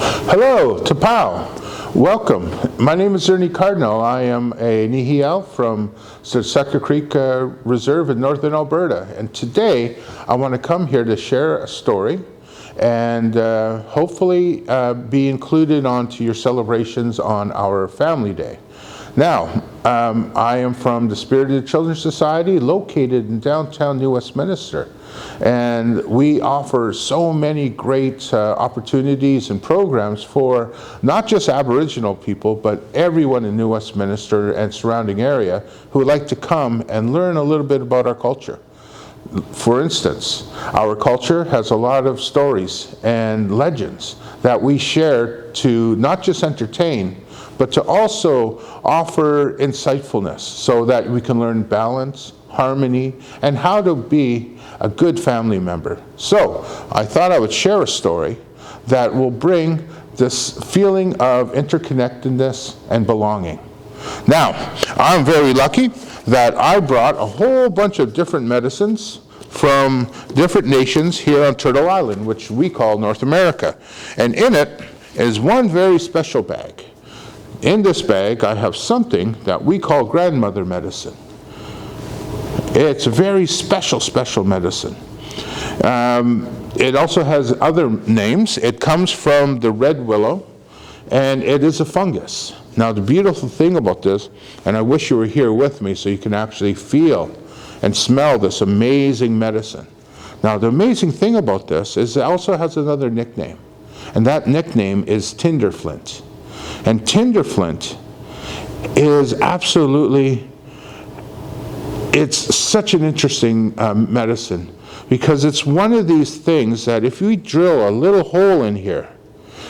Hello, Tapao. Welcome. My name is Ernie Cardinal. I am a Nihiel from Sucker Creek Reserve in northern Alberta. And today I want to come here to share a story and hopefully be included onto your celebrations on our Family Day. Now, I am from the Spirited Children's Society located in downtown New Westminster. And we offer so many great opportunities and programs for not just Aboriginal people, but everyone in New Westminster and surrounding area who would like to come and learn a little bit about our culture. For instance, our culture has a lot of stories and legends that we share to not just entertain, but to also offer insightfulness so that we can learn balance, harmony, and how to be a good family member. So I thought I would share a story that will bring this feeling of interconnectedness and belonging. Now, I'm very lucky that I brought a whole bunch of different medicines from different nations here on Turtle Island, which we call North America. And in it is one very special bag. In this bag, I have something that we call grandmother medicine. It's a very special medicine. It also has other names. It comes from the red willow, and it is a fungus. Now, the beautiful thing about this, and I wish you were here with me so you can actually feel and smell this amazing medicine. Now, the amazing thing about this is it also has another nickname, and that nickname is Tinderflint. And Tinderflint is absolutely, it's such an interesting medicine because it's one of these things that if we drill a little hole in here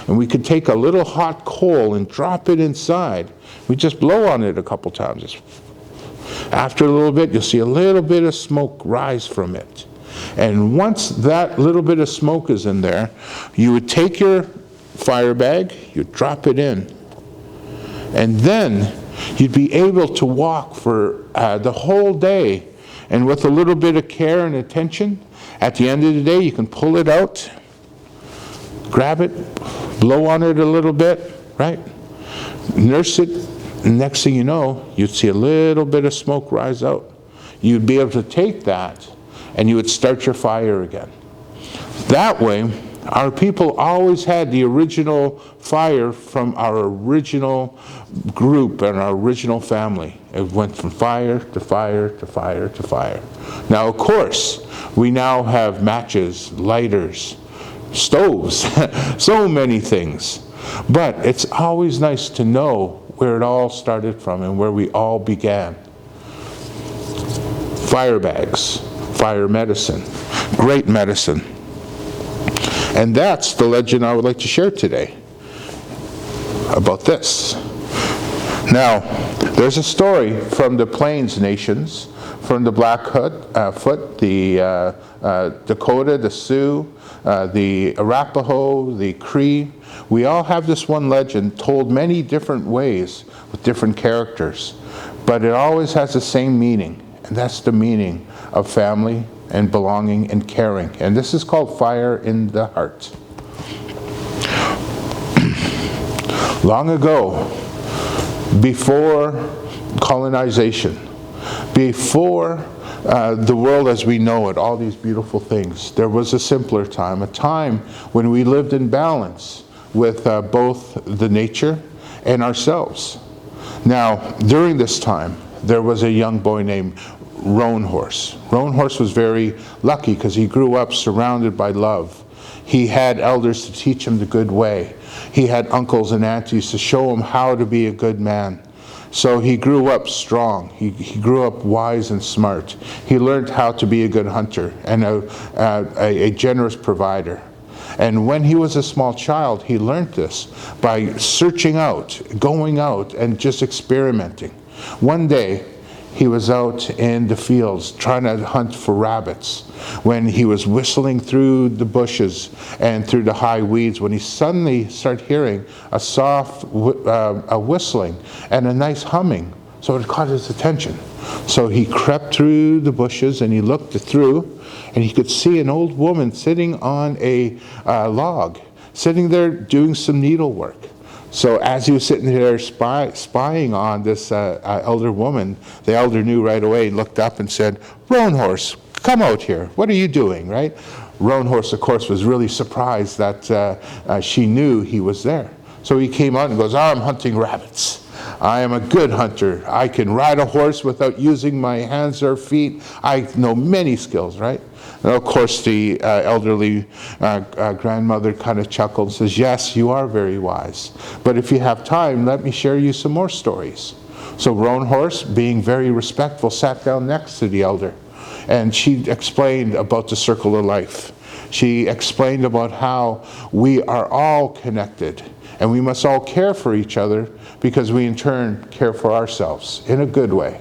and we could take a little hot coal and drop it inside, we just blow on it a couple times. After a little bit, you'll see a little bit of smoke rise from it. And once that little bit of smoke is in there, you would take your fire bag, you'd drop it in, and then you'd be able to walk for the whole day. And with a little bit of care and attention, at the end of the day, you can pull it out, grab it, blow on it a little bit, right? Nurse it, and next thing you know, you'd see a little bit of smoke rise out. You'd be able to take that, and you would start your fire again. That way, our people always had the original fire from our original group and our original family. It went from fire to fire to fire to fire. Now, of course, we now have matches, lighters, stoves, so many things. But it's always nice to know where it all started from and where we all began. Fire bags, fire medicine, great medicine. And that's the legend I would like to share today about this. Now, there's a story from the Plains nations, from the Blackfoot, the Dakota, the Sioux, the Arapaho, the Cree. We all have this one legend told many different ways with different characters, but it always has the same meaning, and that's the meaning of family and belonging and caring. And this is called fire in the heart. Long ago, before colonization, before the world as we know it, all these beautiful things, there was a simpler time, a time when we lived in balance with both the nature and ourselves. Now, during this time, there was a young boy named Roan Horse. Roan Horse was very lucky because he grew up surrounded by love. He had elders to teach him the good way. He had uncles and aunties to show him how to be a good man. So he grew up strong. He grew up wise and smart. He learned how to be a good hunter and a generous provider. And when he was a small child, he learned this by searching out, going out, and just experimenting. One day, he was out in the fields trying to hunt for rabbits when he was whistling through the bushes and through the high weeds when he suddenly started hearing a soft whistling and a nice humming. So it caught his attention. So he crept through the bushes and he looked through and he could see an old woman sitting on a log sitting there doing some needlework. So as he was sitting there spying on this elder woman, the elder knew right away, looked up and said, "Roan Horse, come out here. What are you doing?" Right? Roan Horse, of course, was really surprised that she knew he was there. So he came out and goes, "I'm hunting rabbits. I am a good hunter. I can ride a horse without using my hands or feet. I know many skills," right? And of course, the elderly grandmother kind of chuckled and says, "Yes, you are very wise. But if you have time, let me share you some more stories." So Roan Horse, being very respectful, sat down next to the elder. And she explained about the circle of life. She explained about how we are all connected and we must all care for each other because we in turn care for ourselves in a good way.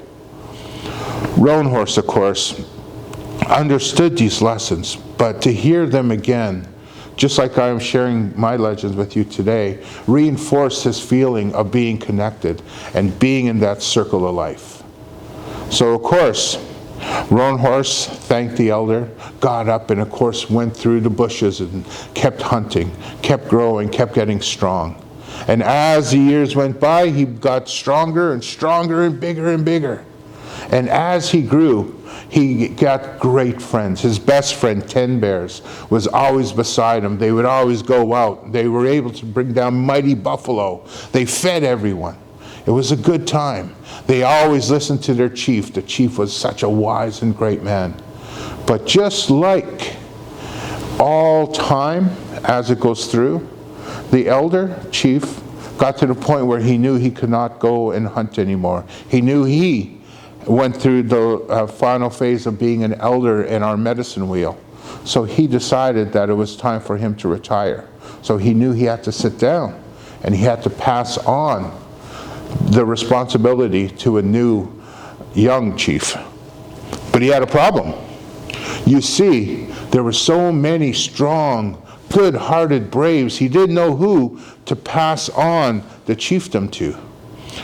Roan Horse, of course, understood these lessons, but to hear them again, just like I am sharing my legends with you today, reinforced his feeling of being connected and being in that circle of life. So of course, Roan Horse thanked the elder, got up, and of course went through the bushes and kept hunting, kept growing, kept getting strong. And as the years went by, he got stronger and stronger and bigger and bigger. And as he grew, he got great friends. His best friend, 10 Bears, was always beside him. They would always go out. They were able to bring down mighty buffalo. They fed everyone. It was a good time. They always listened to their chief. The chief was such a wise and great man. But just like all time as it goes through, the elder chief got to the point where he knew he could not go and hunt anymore. He knew he went through the final phase of being an elder in our medicine wheel. So he decided that it was time for him to retire. So he knew he had to sit down and he had to pass on the responsibility to a new young chief. But he had a problem. You see, there were so many strong, good-hearted braves, he didn't know who to pass on the chiefdom to.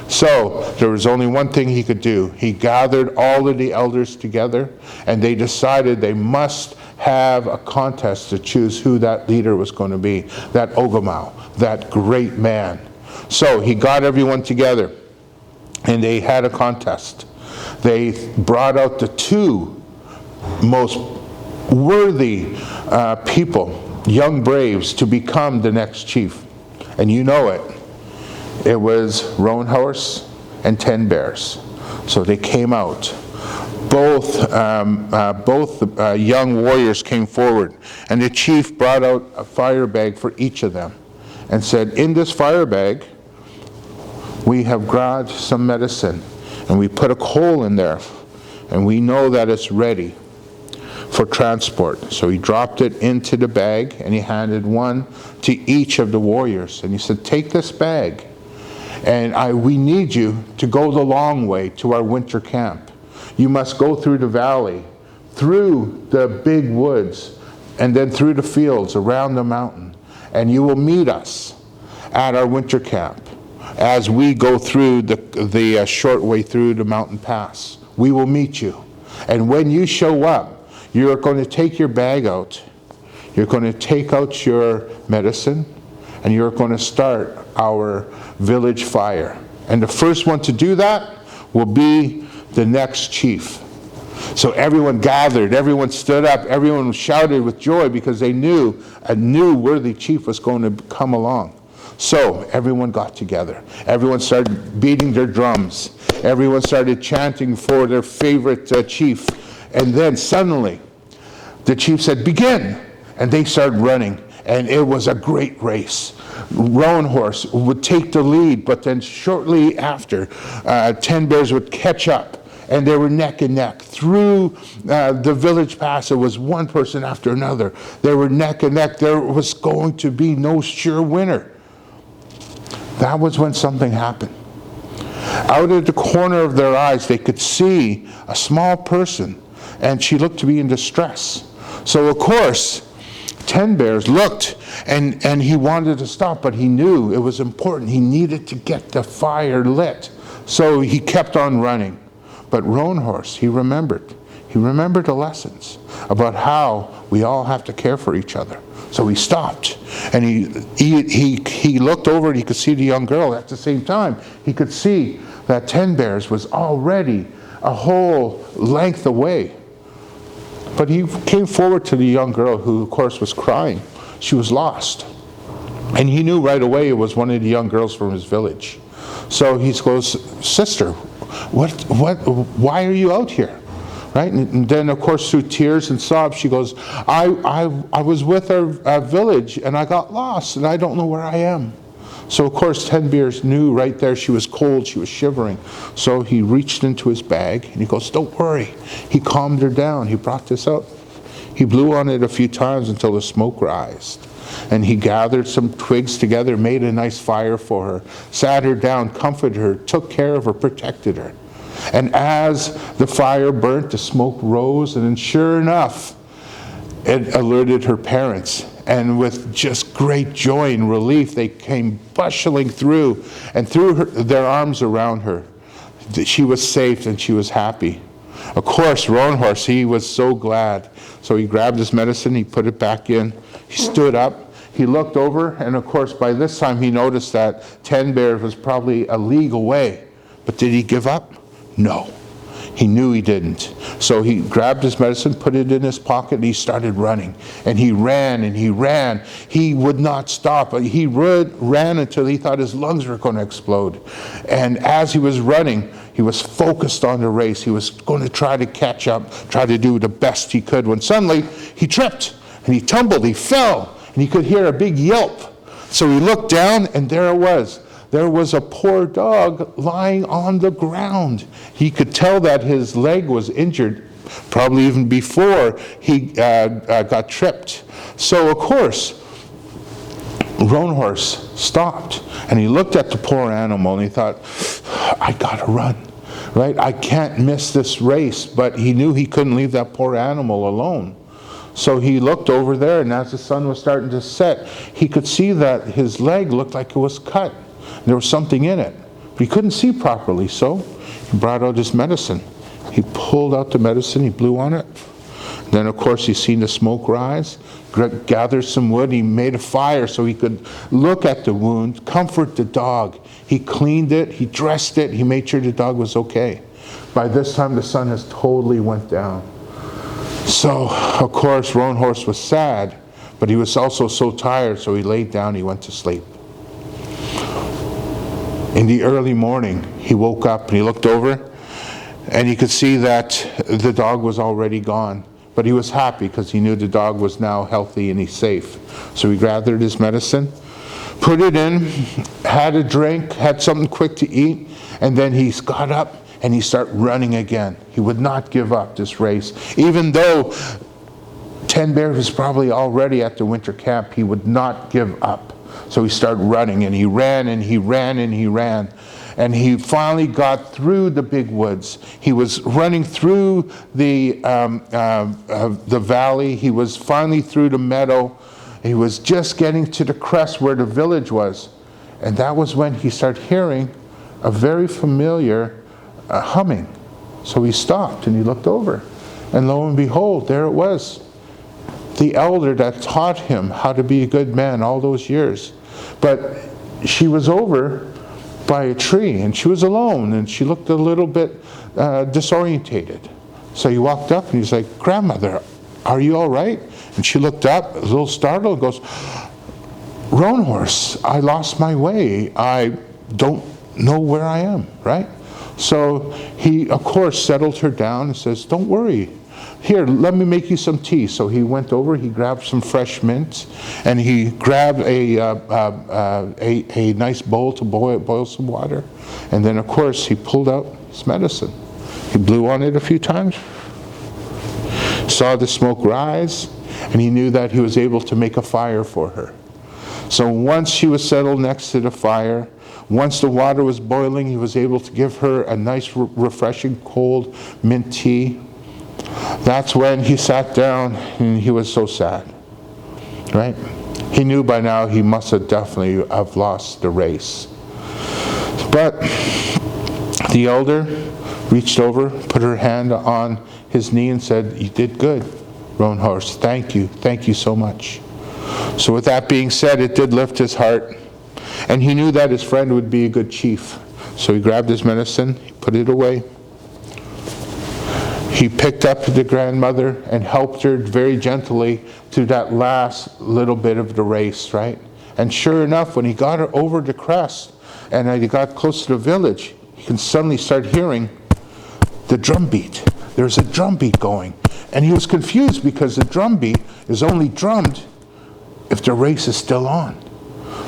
So there was only one thing he could do. He gathered all of the elders together, and they decided they must have a contest to choose who that leader was going to be, that Ogumau, that great man. So he got everyone together, and they had a contest. They brought out the two most worthy people, young braves, to become the next chief. And you know it. It was Roan Horse and 10 Bears. So they came out. Both young warriors came forward, and the chief brought out a fire bag for each of them and said, "In this fire bag, we have grabbed some medicine, and we put a coal in there, and we know that it's ready for transport." So he dropped it into the bag, and he handed one to each of the warriors. And he said, "Take this bag, and we need you to go the long way to our winter camp. You must go through the valley, through the big woods, and then through the fields around the mountain. And you will meet us at our winter camp as we go through the short way through the mountain pass. We will meet you. And when you show up, you're going to take your bag out. You're going to take out your medicine, and you're going to start our village fire. And the first one to do that will be the next chief." So everyone gathered, everyone stood up, everyone shouted with joy because they knew a new worthy chief was going to come along. So everyone got together. Everyone started beating their drums. Everyone started chanting for their favorite chief. And then suddenly, the chief said, "Begin!" And they started running. And it was a great race. Roan Horse would take the lead, but then shortly after, 10 Bears would catch up. And they were neck and neck. Through the village pass, it was one person after another. They were neck and neck. There was going to be no sure winner. That was when something happened. Out of the corner of their eyes, they could see a small person, and she looked to be in distress. So of course, 10 Bears looked, and he wanted to stop, but he knew it was important. He needed to get the fire lit. So he kept on running. But Roan Horse, he remembered. He remembered the lessons about how we all have to care for each other. So he stopped, and he looked over and he could see the young girl. At the same time, he could see that 10 Bears was already a whole length away. But he came forward to the young girl, who of course was crying. She was lost. And he knew right away it was one of the young girls from his village. So he goes, "Sister, why are you out here?" Right? And then, of course, through tears and sobs, she goes, I was with our village, and I got lost, and I don't know where I am." So, of course, 10 Bears knew right there she was cold, she was shivering. So he reached into his bag, and he goes, "Don't worry." He calmed her down. He brought this up. He blew on it a few times until the smoke rised. And he gathered some twigs together, made a nice fire for her, sat her down, comforted her, took care of her, protected her. And as the fire burnt, the smoke rose, and then sure enough, it alerted her parents. And with just great joy and relief, they came bustling through and threw their arms around her. She was safe and she was happy. Of course, Roan Horse, he was so glad. So he grabbed his medicine, he put it back in, he stood up, he looked over, and of course, by this time he noticed that 10 Bears was probably a league away. But did he give up? No. He knew he didn't. So he grabbed his medicine, put it in his pocket, and he started running. And he ran and he ran. He would not stop. He ran until he thought his lungs were going to explode. And as he was running, he was focused on the race. He was going to try to catch up, try to do the best he could, when suddenly he tripped and he tumbled, he fell, and he could hear a big yelp. So he looked down, and there it was. There was a poor dog lying on the ground. He could tell that his leg was injured, probably even before he got tripped. So, of course, Roan Horse stopped, and he looked at the poor animal, and he thought, "I gotta run, right? I can't miss this race." But he knew he couldn't leave that poor animal alone. So he looked over there, and as the sun was starting to set, he could see that his leg looked like it was cut. There was something in it, but he couldn't see properly, so he brought out his medicine. He pulled out the medicine, he blew on it. Then, of course, he seen the smoke rise, gathered some wood, he made a fire so he could look at the wound, comfort the dog. He cleaned it, he dressed it, he made sure the dog was okay. By this time, the sun has totally went down. So, of course, Roan Horse was sad, but he was also so tired, so he laid down, he went to sleep. In the early morning, he woke up and he looked over, and he could see that the dog was already gone. But he was happy because he knew the dog was now healthy and he's safe. So he gathered his medicine, put it in, had a drink, had something quick to eat, and then he got up and he started running again. He would not give up this race. Even though 10 Bears was probably already at the winter camp, he would not give up. So he started running, and he ran and he ran and he ran. And he finally got through the big woods. He was running through the valley. He was finally through the meadow. He was just getting to the crest where the village was. And that was when he started hearing a very familiar humming. So he stopped and he looked over. And lo and behold, there it was. The elder that taught him how to be a good man all those years. But she was over by a tree, and she was alone, and she looked a little bit disorientated. So he walked up and he's like, "Grandmother, are you all right?" And she looked up, a little startled, and goes, "Roan Horse, I lost my way. I don't know where I am," right? So he, of course, settled her down and says, "Don't worry. Here, let me make you some tea." So he went over, he grabbed some fresh mint, and he grabbed a nice bowl to boil some water. And then, of course, he pulled out his medicine. He blew on it a few times, saw the smoke rise, and he knew that he was able to make a fire for her. So once she was settled next to the fire, once the water was boiling, he was able to give her a nice, refreshing, cold mint tea. That's when he sat down, and he was so sad, right? He knew by now he must have definitely have lost the race. But the elder reached over, put her hand on his knee and said, "You did good, Roan Horse. Thank you so much." So with that being said, it did lift his heart, and he knew that his friend would be a good chief. So he grabbed his medicine, he put it away. He picked up the grandmother and helped her very gently to that last little bit of the race, right? And sure enough, when he got her over the crest and he got close to the village, he can suddenly start hearing the drum beat. There's a drum beat going. And he was confused because the drum beat is only drummed if the race is still on.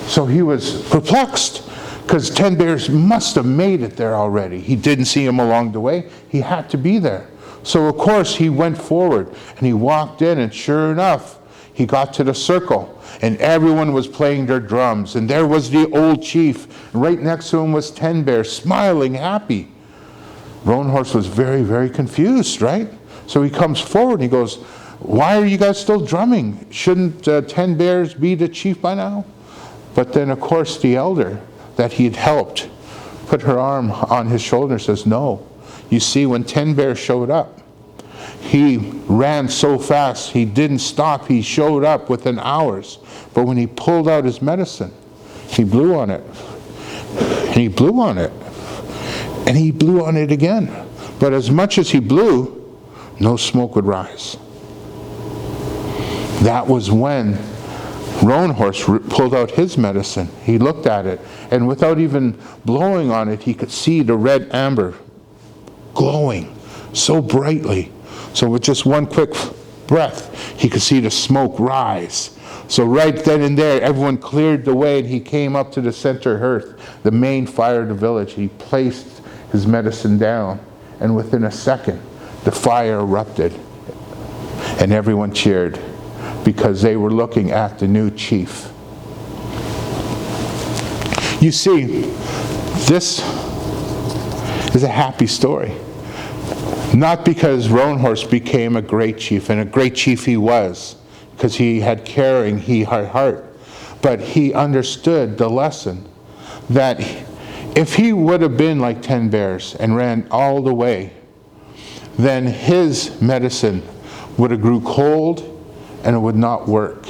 So he was perplexed because 10 Bears must have made it there already. He didn't see him along the way. He had to be there. So of course he went forward and he walked in, and sure enough, he got to the circle and everyone was playing their drums, and there was the old chief, and right next to him was 10 Bears, smiling, happy. Roan Horse was very, very confused, right? So he comes forward and he goes, "Why are you guys still drumming? Shouldn't 10 Bears be the chief by now?" But then of course the elder that he had helped put her arm on his shoulder and says, "No. You see, when 10 Bears showed up, he ran so fast, he didn't stop. He showed up within hours. But when he pulled out his medicine, he blew on it. And he blew on it. And he blew on it again. But as much as he blew, no smoke would rise." That was when Roan Horse pulled out his medicine. He looked at it, and without even blowing on it, he could see the red amber glowing so brightly. So with just one quick breath, he could see the smoke rise. So right then and there, everyone cleared the way, and he came up to the center hearth, the main fire of the village. He placed his medicine down, and within a second, the fire erupted, and everyone cheered because they were looking at the new chief. You see, this is a happy story. Not because Roan Horse became a great chief, and a great chief he was, because he had caring, he had heart, but he understood the lesson that if he would have been like 10 Bears and ran all the way, then his medicine would have grew cold and it would not work.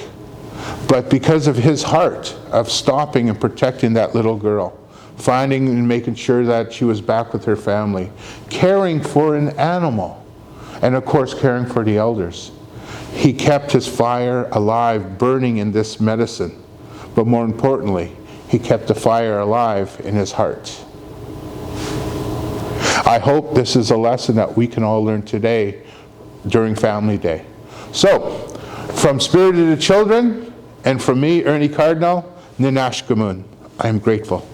But because of his heart of stopping and protecting that little girl, finding and making sure that she was back with her family, caring for an animal, and of course caring for the elders, he kept his fire alive, burning in this medicine. But more importantly, he kept the fire alive in his heart. I hope this is a lesson that we can all learn today during Family Day. So, from Spirit of the Children, and from me, Ernie Cardinal, Ninashkamun, I am grateful.